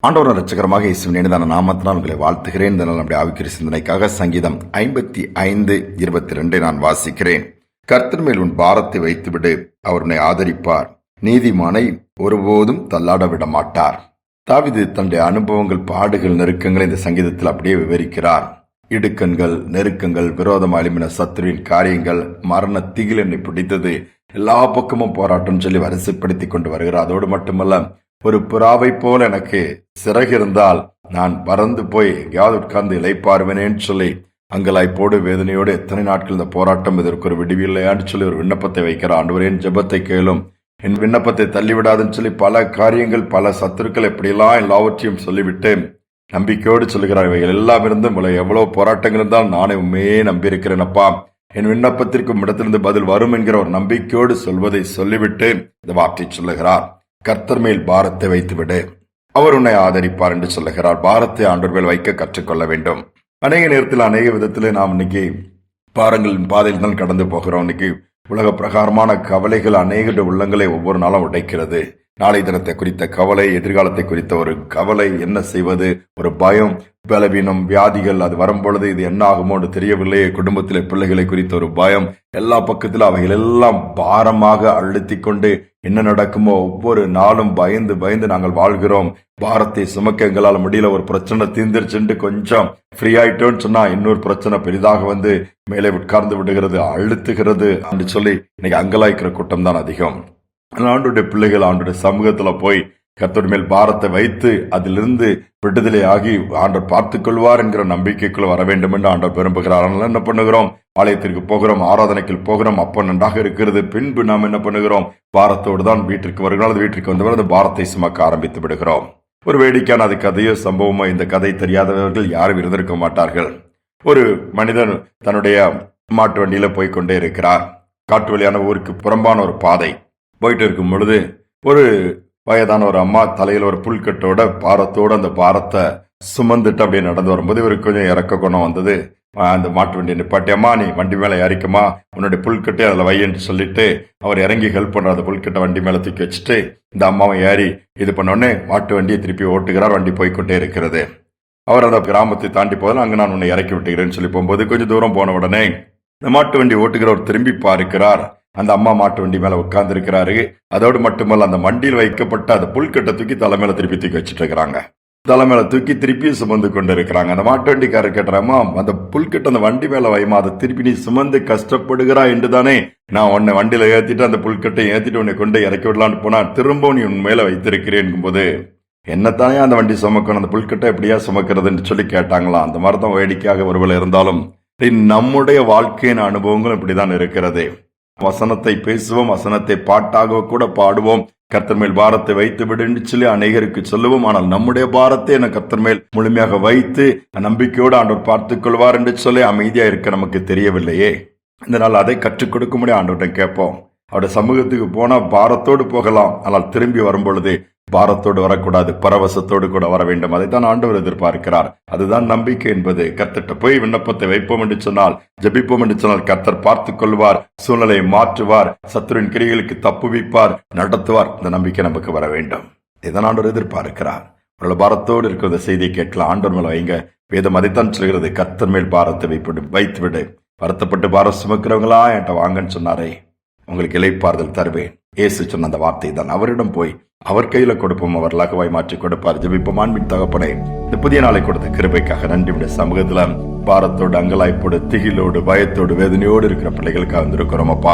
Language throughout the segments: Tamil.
ஆண்டவர் ரட்சகரமாக இயேசுவின் இனிதான நாமத்தினால் உங்களை வாழ்த்துகிறேன். இந்த நாள் நம்முடைய ஆவிக்குரிய சிந்தனைக்காக சங்கீதம் 55:22 நான் வாசிக்கிறேன். கர்த்தர் மேல் உன் பாரத்தை வைத்துவிடு, அவர் உன்னை ஆதரிப்பார், நீதிமானை ஒருபோதும் தள்ளாட விட மாட்டார். தாவீது தன்னுடைய அனுபவங்கள், பாடுகள், நெருக்கங்களை இந்த சங்கீதத்தில் அப்படியே விவரிக்கிறார். இடுக்கண்கள், நெருக்கங்கள், விரோதம் எழும்பின சத்துருவின் காரியங்கள், மரண திகில் என்னை பிடித்தது, எல்லா பக்கமும் போராட்டம் சொல்லி வரிசைப்படுத்திக் கொண்டு வருகிறார். அதோடு மட்டுமல்ல, ஒரு புறாவை போல எனக்கு சிறகு இருந்தால் நான் பறந்து போய் எங்கேயாவது உட்கார்ந்து இளைப்பாருவேனேன்னு சொல்லி அங்கலாய்ப்போடு வேதனையோடு எத்தனை நாட்கள் இந்த போராட்டம், இதற்கு ஒரு விடுவில்லையான்னு சொல்லி ஒரு விண்ணப்பத்தை வைக்கிறார். ஆண்டவரே, என் ஜெபத்தை கேளும், என் விண்ணப்பத்தை தள்ளிவிடாதுன்னு சொல்லி பல காரியங்கள், பல சத்துருக்கள் எப்படியெல்லாம் எல்லாவற்றையும் சொல்லிவிட்டு நம்பிக்கையோடு சொல்லுகிறார். இவைகள் எல்லாம் இருந்தும் எவ்வளவு போராட்டங்கள் இருந்தாலும் நானே உண்மையே நம்பியிருக்கிறேனப்பா, என் விண்ணப்பத்திற்கு இடத்திலிருந்து பதில் வரும் என்கிற ஒரு நம்பிக்கையோடு சொல்வதை சொல்லிவிட்டு இந்த வார்த்தை சொல்லுகிறார். கர்த்தர் மேல் பாரத்தை வைத்துவிடு, அவர் உன்னை ஆதரிப்பார் என்று சொல்லுகிறார். பாரத்தை ஆண்டவர் மேல் வைக்க கற்றுக்கொள்ள வேண்டும். அநேக நேரத்தில் அநேக விதத்திலே நாம் இன்னைக்கு பாரங்களின் பாதையில் தான் கடந்து போகிறோம். இன்னைக்கு உலக பிரகாரமான கவலைகள் அநேக உள்ளங்களை ஒவ்வொரு நாளும் உடைக்கிறது. நாளை தினத்தை குறித்த கவலை, எதிர்காலத்தை குறித்த ஒரு கவலை, என்ன செய்வது, ஒரு பயம், பலவீனம், வியாதிகள், அது வரும்பொழுது இது என்ன ஆகுமோ தெரியவில்லையே, குடும்பத்திலே பிள்ளைகளை குறித்த ஒரு பயம், எல்லா பக்கத்திலும் அவைகள் எல்லாம் பாரமாக அழுத்தி கொண்டு என்ன நடக்குமோ ஒவ்வொரு நாளும் பயந்து பயந்து நாங்கள் வாழ்கிறோம். பாரத்தை சுமக்க எங்களால் முடியல, ஒரு பிரச்சனை தீர்ந்துருச்சுட்டு கொஞ்சம் ஃப்ரீ ஆயிட்டோன்னு சொன்னா இன்னொரு பிரச்சனை பெரிதாக வந்து மேலே உட்கார்ந்து விடுகிறது, அழுத்துகிறது என்று சொல்லி இன்னைக்கு அங்கலாய்க்கிற கூட்டம் தான் அதிகம். ஆண்டுடைய பிள்ளைகள் ஆண்டுடைய சமூகத்துல போய் கர்த்தர் மேல் பாரத்தை வைத்து அதிலிருந்து விடுதலை ஆகி ஆண்டவர் பார்த்துக் கொள்வார் என்கிற நம்பிக்கைக்குள்ள வர வேண்டும் என்று ஆண்டவர் விரும்புகிறார். அதனால என்ன பண்ணுகிறோம், ஆலயத்திற்கு போகிறோம், ஆராதனைக்கு போகிறோம், அப்ப நன்றாக இருக்கிறது. பின்பு நாம் என்ன பண்ணுகிறோம், பாரத்தோடு தான் வீட்டிற்கு வருகிறோம். அது வீட்டிற்கு வந்தவர் அந்த பாரத்தை சுமக்க ஆரம்பித்து விடுகிறோம். ஒரு வேடிக்கையான அது கதையோ சம்பவமோ, இந்த கதை தெரியாதவர்கள் யாரும் இருந்திருக்க மாட்டார்கள். ஒரு மனிதன் தன்னுடைய மாட்டு வண்டியில போய்கொண்டே இருக்கிறார். காட்டு வழியான ஊருக்கு புறம்பான ஒரு பாதை போயிட்டு இருக்கும் பொழுது ஒரு வயதான ஒரு அம்மா தலையில ஒரு புல்கட்டோட பாரத்தோட அந்த பாரத்தை சுமந்துட்டு அப்படியே நடந்து வரும்போது இவருக்கு கொஞ்சம் இறக்க குணம் வந்தது. அந்த மாட்டு வண்டி நிப்பாட்டி, அம்மா நீ வண்டி மேல இறக்குமா, உன்னுடைய புல்கட்டை அதுல வையன்னு சொல்லிட்டு அவர் இறங்கி ஹெல்ப் பண்ற அந்த புல்கட்டை வண்டி மேல தூக்கி வச்சுட்டு இந்த அம்மாவை ஏறி இது பண்ணோடனே மாட்டு வண்டியை திருப்பி ஓட்டுகிறார். வண்டி போய்கொண்டே இருக்கிறது. அவர் அந்த கிராமத்தை தாண்டி போதில் அங்கு நான் உன்னை இறக்கி விட்டுகிறேன்னு சொல்லி போகும்போது கொஞ்சம் தூரம் போன உடனே இந்த மாட்டு வண்டி ஓட்டுகிறவர் திரும்பி பார்க்கிறார். அந்த அம்மா மாட்டு வண்டி மேல உட்கார்ந்து இருக்கிறாரு. அதோடு மட்டுமல்ல, அந்த வண்டியில் வைக்கப்பட்ட அந்த புல்கட்டை தூக்கி தலைமையில திருப்பி தூக்கி வச்சுட்டு இருக்கிறாங்க. தலைமையில தூக்கி திருப்பி சுமந்து கொண்டு இருக்கிறாங்க. அந்த மாட்டு வண்டிக்காரர் கேட்டாராமா, அந்த புல்கட்டை அந்த வண்டி மேல வைமா, அதை திருப்பி நீ சுமந்து கஷ்டப்படுகிறா என்று தானே நான் உன்னை வண்டியில ஏத்திட்டு அந்த புல்கட்டை ஏத்திட்டு உன்னை கொண்டு இறக்கி விடலான்னு போனா திரும்ப நீ உன் மேல வைத்திருக்கிறேன் போது என்னத்தானே அந்த வண்டி சுமக்கணும், அந்த புல்கட்டை எப்படியா சுமக்கிறதுன்னு சொல்லி கேட்டாங்களாம். அந்த மாதிரி தான் வேடிக்கையாக ஒருவேளை இருந்தாலும் நம்முடைய வாழ்க்கையின் அனுபவங்கள் இப்படிதான் இருக்கிறது. வசனத்தை பேசுவோம், வசனத்தை பாட்டாக கூட பாடுவோம், கர்த்தர் மேல் பாரத்தை வைத்து விடுன்னு சொல்லி அநேகருக்கு சொல்லுவோம். ஆனால் நம்முடைய பாரத்தை என கர்த்தர் மேல் முழுமையாக வைத்து நம்பிக்கையோடு ஆண்டவர் பார்த்துக் கொள்வார் என்று சொல்லி அமைதியா இருக்க நமக்கு தெரியவில்லையே. இதனால் அதை கற்றுக் கொடுக்க முடியும். ஆண்டவர்கிட்ட கேட்போம். அவருடைய சமூகத்துக்கு போனா பாரத்தோடு போகலாம், ஆனால் திரும்பி வரும் பொழுது பாரத்தோடு வரக்கூடாது, பரவசத்தோடு கூட வர வேண்டும். அதைத்தான் ஆண்டவர் எதிர்பார்க்கிறார். அதுதான் நம்பிக்கை என்பது. கர்த்தர்ட்ட போய் விண்ணப்பத்தை வைப்போம் என்று சொன்னால், ஜெபிப்போம் என்று சொன்னால் கர்த்தர் பார்த்துக் கொள்வார், சூழ்நிலையை மாற்றுவார், சத்துருவின் கிரியைகளுக்கு தப்புவிப்பார், நடத்துவார். இந்த நம்பிக்கை நமக்கு வர வேண்டும். இதான் ஆண்டவர் எதிர்பார்க்கிறார். ஒரு பாரத்தோடு இருக்கிற செய்தியை கேட்கலாம். ஆண்டவர் மேல வைங்க. வேதம் அதைத்தான் சொல்கிறது, கர்த்தர் மேல் பாரத்தை வைத்துவிடு, வருத்தப்பட்டு பாரம் சுமக்கிறவங்களா என்கிட்ட வாங்கன்னு சொன்னாரே, உங்களுக்கு இளைப்பாறுதல் தருவேன். இயேசு சொன்ன அந்த வார்த்தை தான். அவரிடம் போய் அவர் கையில கொடுப்போம், அவர் லகுவாய் மாற்றி கொடுப்பார். ஜெபிப்போம். அன்பின் தகப்பனே, இந்த புதிய நாளை கொடுத்த கிருபைக்காக நன்றி. சமூகத்துல பாரத்தோடு, அங்கலாய்ப்போடு, திகிலோடு, பயத்தோடு, வேதனையோடு இருக்கிற பிள்ளைகளுக்காக வந்திருக்கிறோம் அப்பா.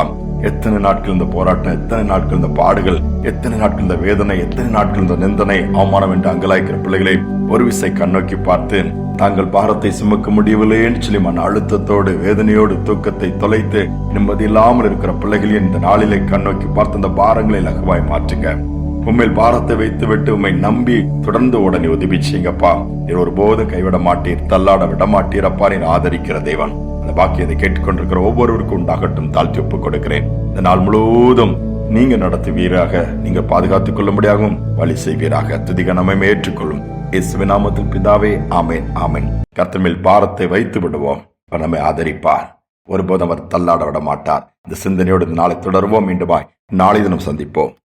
எத்தனை நாட்கள் இந்த போராட்டம், எத்தனை நாட்கள் இந்த பாடுகள், எத்தனை நாட்கள் இந்த வேதனை, எத்தனை நாட்கள் இந்த நிந்தனை, அவமானம் என்று அங்கலாய்க்கிற பிள்ளைகளை ஒரு விசை கண்ணோக்கி பார்த்து தாங்கள் பாரத்தை சுமக்க முடியவில்லைன்னு சொல்லி மன அழுத்தத்தோடு, வேதனையோடு, தூக்கத்தை தொலைத்து நிம்மதி இல்லாமல் இருக்கிற பிள்ளைகளின் இந்த நாளிலே கண்ணோக்கி பார்த்து அந்த பாரங்களை லகுவாய் மாற்றுங்க. உண்மையில் பாரத்தை வைத்து விட்டு உண்மை நம்பி தொடர்ந்து உடனே உதவி செய்யுங்கப்பா. நீர் ஒருபோதும் கைவிட மாட்டீர், தள்ளாட விட மாட்டீரப்பா. நீர் ஆதரிக்கிற தேவன். அந்த பாக்கியத்தை கேட்டுக்கொண்டிருக்கிற ஒவ்வொருவருக்கும் உண்டாகட்டும் தாழ்த்தி ஒப்புக் கொடுக்கிறேன். இந்த நாள் முழுவதும் நீங்க நடத்துவீராக, நீங்க பாதுகாத்துக் கொள்ளும்படியாகவும் வழி செய்வீராக. துதிக நம்மை ஏற்றுக்கொள்ளும் இயேசுவின் நாமத்தில் பிதாவே, ஆமேன், ஆமேன். கர்த்தர் மேல் பாரத்தை வைத்து விடுவோம், அவர் நம்மை ஆதரிப்பார், ஒருபோதும் அவர் தள்ளாட விட மாட்டார். இந்த சிந்தனையோடு இந்த நாளை தொடருவோம். மீண்டுமாய் நாளை தினம் சந்திப்போம்.